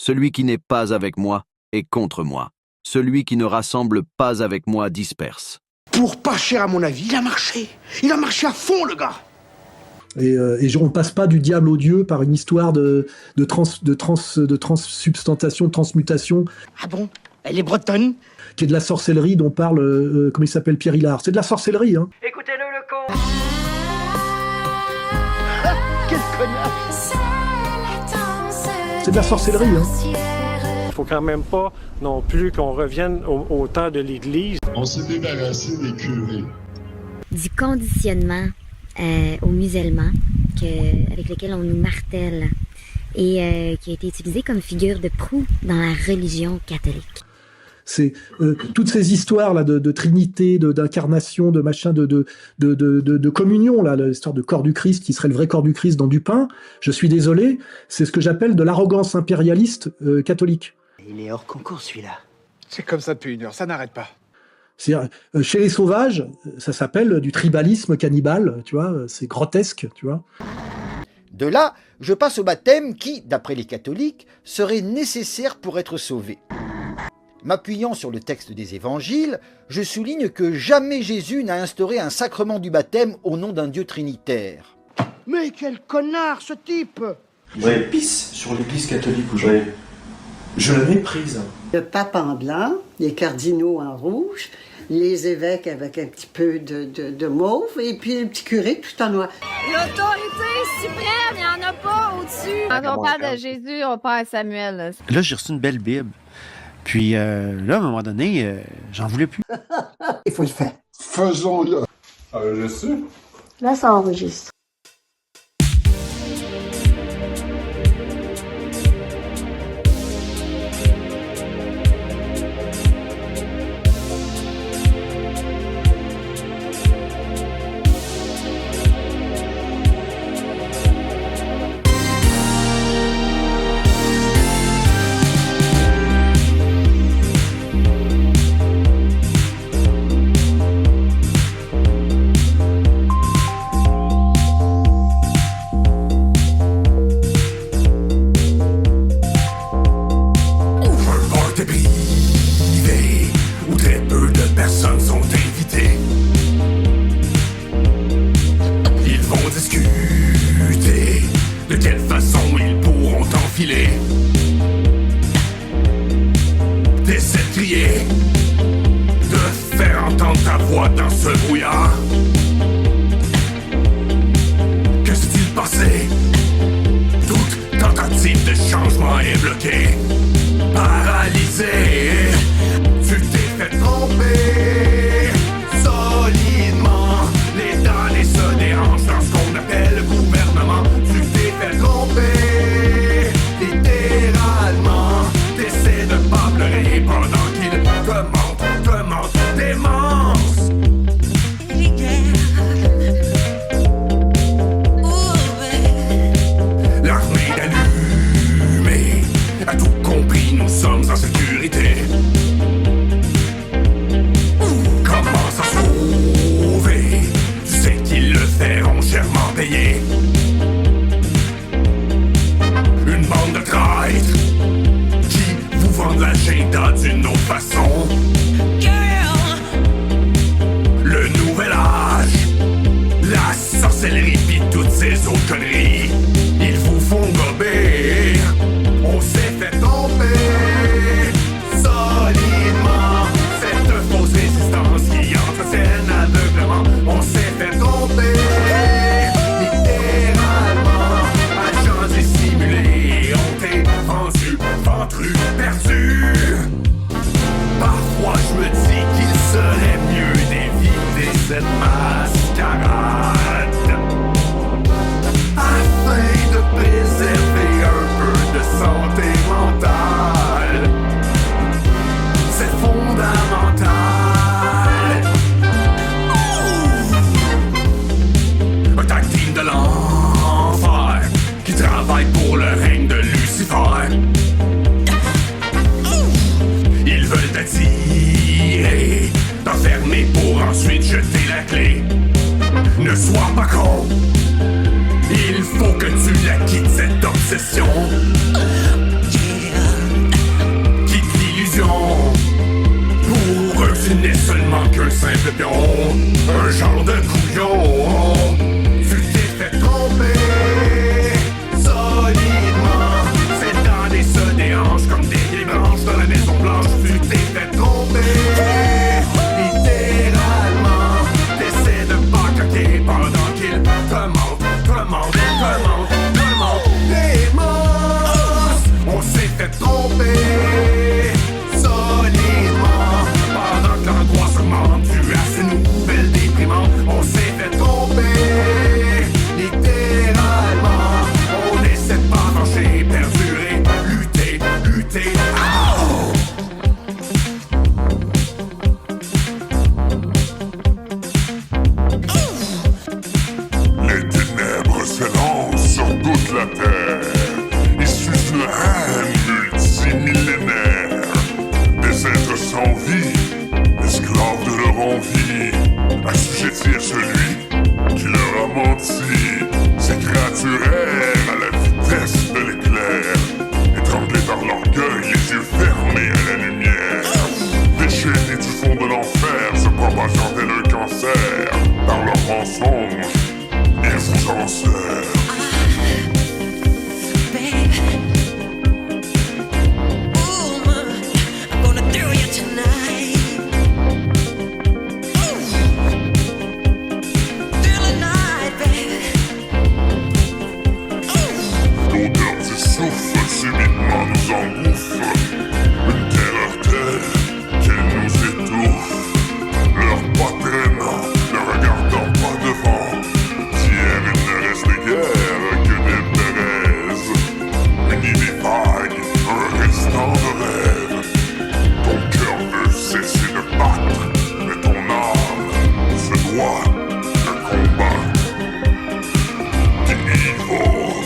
Celui qui n'est pas avec moi est contre moi. Celui qui ne rassemble pas avec moi disperse. Pour pas cher à mon avis, il a marché. Il a marché à fond, le gars. Et on passe pas du diable au Dieu par une histoire de transsubstantation, de transmutation. Ah bon? Elle est bretonne? Qui est de la sorcellerie dont parle, comment il s'appelle, Pierre Hillard. C'est de la sorcellerie, hein. Écoutez-le, le con. Quel connard! C'est de la sorcellerie, hein. Il faut quand même pas non plus qu'on revienne au temps de l'Église. On s'est débarrassé des curés. Du conditionnement aux musulmans avec lequel on nous martèle et qui a été utilisé comme figure de proue dans la religion catholique. C'est toutes ces histoires là de trinité, d'incarnation, de machin, de communion là, l'histoire de corps du Christ qui serait le vrai corps du Christ dans du pain. Je suis désolé, c'est ce que j'appelle de l'arrogance impérialiste catholique. Il est hors concours celui-là. C'est comme ça depuis une heure, ça n'arrête pas. C'est-à-dire, chez les sauvages, ça s'appelle du tribalisme cannibale, tu vois, c'est grotesque, tu vois. De là, je passe au baptême qui, d'après les catholiques, serait nécessaire pour être sauvé. M'appuyant sur le texte des évangiles, je souligne que jamais Jésus n'a instauré un sacrement du baptême au nom d'un Dieu trinitaire. Mais quel connard, ce type! Ouais, pisse sur l'église catholique aujourd'hui. Je la méprise. Le pape en blanc, les cardinaux en rouge, les évêques avec un petit peu de mauve, et puis le petit curé tout en noir. L'autorité suprême, il n'y en a pas au-dessus. Quand on parle de Jésus, on parle à Samuel. Là, j'ai reçu une belle Bible. Puis là, à un moment donné, j'en voulais plus. Il faut le faire. Faisons-le. Je sais. Là, ça enregistre. Il faut que tu la quittes cette obsession. tromper solidement. Pendant que l'angoisse augmente, tu as ces nouvelles déprimantes. On s'est fait tromper, littéralement. On essaie de pas marcher, perdurer, lutter, lutter. Oh! Les ténèbres s'élancent sur toute la terre. Ils sucent une haine multimillénaire. Des êtres sans vie, esclaves de leur envie, assujettis à celui qui leur a menti. Ces créatures errent à la vitesse de l'éclair, étranglés par l'orgueil, les yeux fermés à la lumière. Déchaînés du fond de l'enfer, se propageant tel un cancer. Par leurs mensonges, ils vous enserrent. L'odeur du souffle subitement nous engouffre. Une terreur telle qu'elle nous étouffe. Leurs pas traînants, ne regardant pas devant. D'hier il ne reste guère que des Thérèses. Une idée vague, un restant de rêve. Ton cœur veut cesser de battre, mais ton âme se doit de combattre. The evil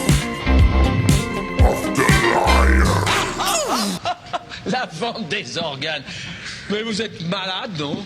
of the liar. La vente des organes. Mais vous êtes malade, non?